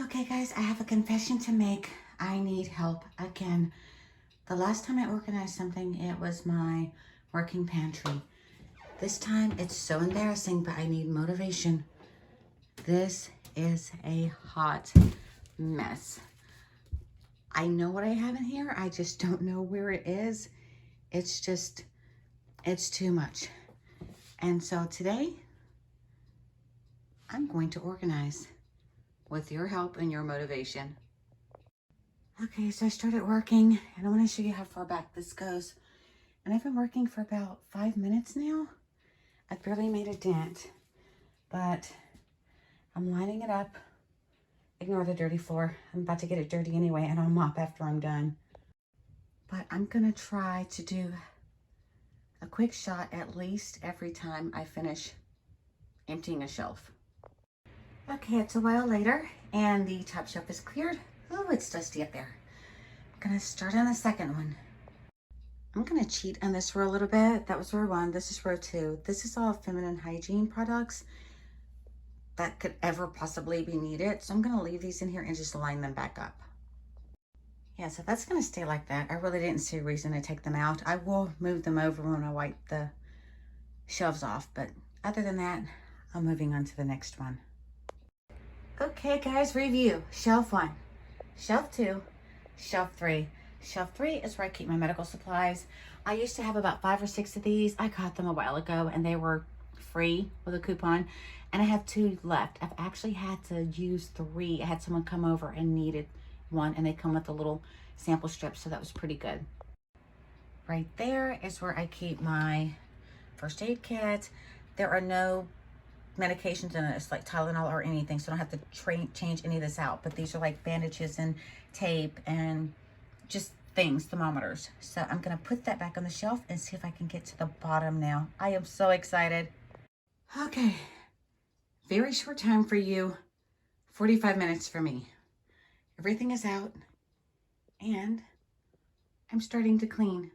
Okay, guys, I have a confession to make. I need help again. The last time I organized something, it was my working pantry. This time, it's so embarrassing, but I need motivation. This is a hot mess. I know what I have in here. I just don't know where it is. It's too much. And so today, I'm going to organize with your help and your motivation. Okay, so I started working and I want to show you how far back this goes. And I've been working for about 5 minutes now. I've barely made a dent, but I'm lining it up. Ignore the dirty floor. I'm about to get it dirty anyway, and I'll mop after I'm done. But I'm gonna try to do a quick shot at least every time I finish emptying a shelf. Okay, it's a while later and the top shelf is cleared. Oh, it's dusty up there. I'm gonna start on the second one. I'm gonna cheat on this row a little bit. That was row 1, this is row 2. This is all feminine hygiene products that could ever possibly be needed. So I'm gonna leave these in here and just line them back up. Yeah, so that's gonna stay like that. I really didn't see a reason to take them out. I will move them over when I wipe the shelves off, but other than that, I'm moving on to the next one. Okay guys, review. Shelf 1, shelf 2, shelf 3. Shelf 3 is where I keep my medical supplies. I used to have about 5 or 6 of these. I got them a while ago and they were free with a coupon. And I have 2 left. I've actually had to use 3. I had someone come over and needed one and they come with a little sample strip, so that was pretty good. Right there is where I keep my first aid kit. There are no medications in it. It's like Tylenol or anything, so I don't have to change any of this out. But these are like bandages and tape and just things, thermometers. So I'm gonna put that back on the shelf and see if I can get to the bottom now. I am so excited. Okay, very short time for you, 45 minutes for me. Everything is out and I'm starting to clean.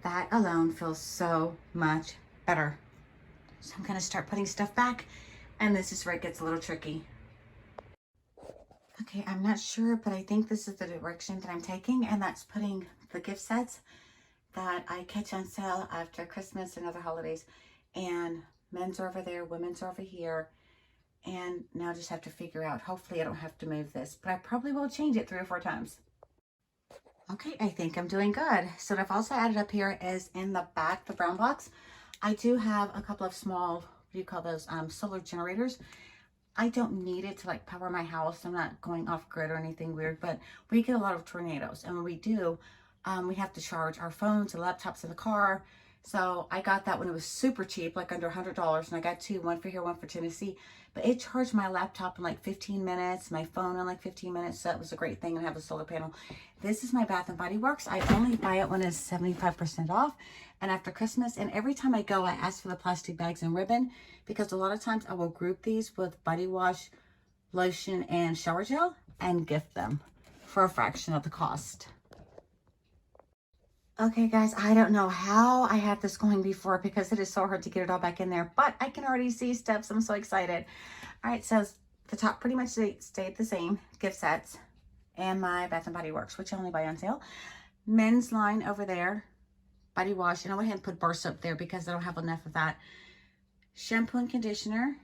That alone feels so much better. So I'm gonna start putting stuff back, and this is where it gets a little tricky. Okay, I'm not sure, but I think this is the direction that I'm taking, and that's putting the gift sets that I catch on sale after Christmas and other holidays. And men's are over there, women's are over here. And now I just have to figure out, hopefully I don't have to move this, but I probably will change it 3 or 4 times. Okay, I think I'm doing good. So what I've also added up here is in the back, the brown box, I do have a couple of small, what do you call those, solar generators. I don't need it to like power my house. I'm not going off grid or anything weird, but we get a lot of tornadoes. And when we do, we have to charge our phones and laptops in the car. So I got that when it was super cheap, like under $100. And I got 2, one for here, one for Tennessee. But it charged my laptop in like 15 minutes, my phone in like 15 minutes. So that was a great thing to have a solar panel. This is my Bath & Body Works. I only buy it when it's 75% off. And after Christmas, and every time I go, I ask for the plastic bags and ribbon, because a lot of times I will group these with body wash, lotion, and shower gel and gift them for a fraction of the cost. Okay guys, I don't know how I had this going before because it is so hard to get it all back in there, but I can already see steps. I'm so excited. All right, so the top pretty much stayed the same, gift sets, and my Bath & Body Works, which I only buy on sale. Men's line over there, body wash, and I went ahead and put bar soap there because I don't have enough of that. Shampoo and conditioner,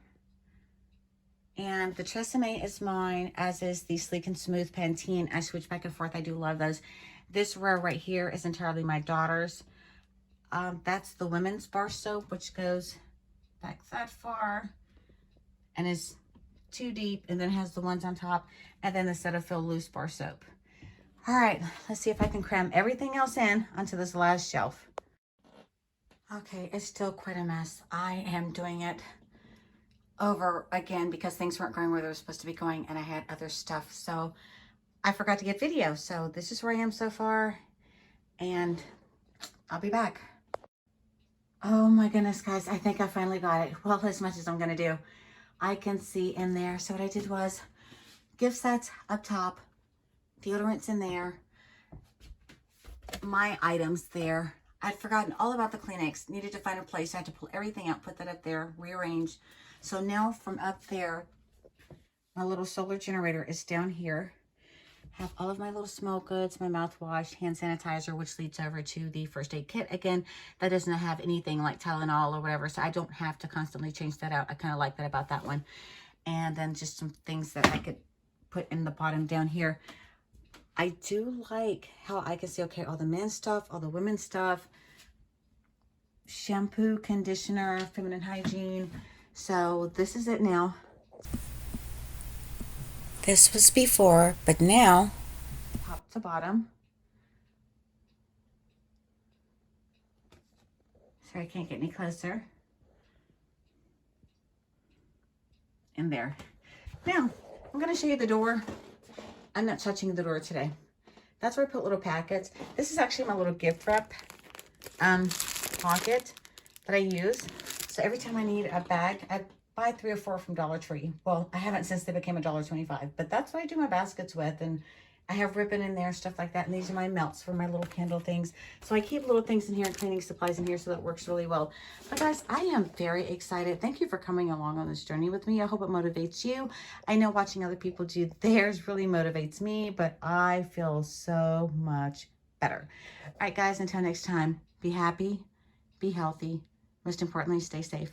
and the Tresemme is mine, as is the Sleek and Smooth Pantene. I switch back and forth. I do love those. This row right here is entirely my daughter's. That's the women's bar soap, which goes back that far and is 2 deep, and then has the ones on top, and then the Cetaphil loose bar soap. All right, let's see if I can cram everything else in onto this last shelf. Okay, it's still quite a mess. I am doing it over again because things weren't going where they were supposed to be going, and I had other stuff. So I forgot to get video. So this is where I am so far, and I'll be back. Oh my goodness, guys, I think I finally got it. Well, as much as I'm gonna do. I can see in there. So what I did was gift sets up top, deodorants in there, my items there. I'd forgotten all about the Kleenex. Needed to find a place. I had to pull everything out, put that up there, rearrange. So now from up there, My little solar generator is down here. Have all of my little smoke goods, my mouthwash, hand sanitizer, which leads over to the first aid kit. Again, that doesn't have anything like Tylenol or whatever, so I don't have to constantly change that out. I kind of like that about that one. And then just some things that I could put in the bottom down here. I do like how I can see, okay, all the men's stuff, all the women's stuff, shampoo, conditioner, feminine hygiene. So this is it now. This was before, but now, top to bottom. Sorry, I can't get any closer. In there. Now, I'm going to show you the door. I'm not touching the door today. That's where I put little packets. This is actually my little gift wrap pocket that I use. So every time I need a bag, I buy 3 or 4 from Dollar Tree. Well, I haven't since they became $1.25, but that's what I do my baskets with. And I have ribbon in there, stuff like that. And these are my melts for my little candle things. So I keep little things in here and cleaning supplies in here, so that works really well. But guys, I am very excited. Thank you for coming along on this journey with me. I hope it motivates you. I know watching other people do theirs really motivates me, but I feel so much better. All right, guys, until next time, be happy, be healthy. Most importantly, stay safe.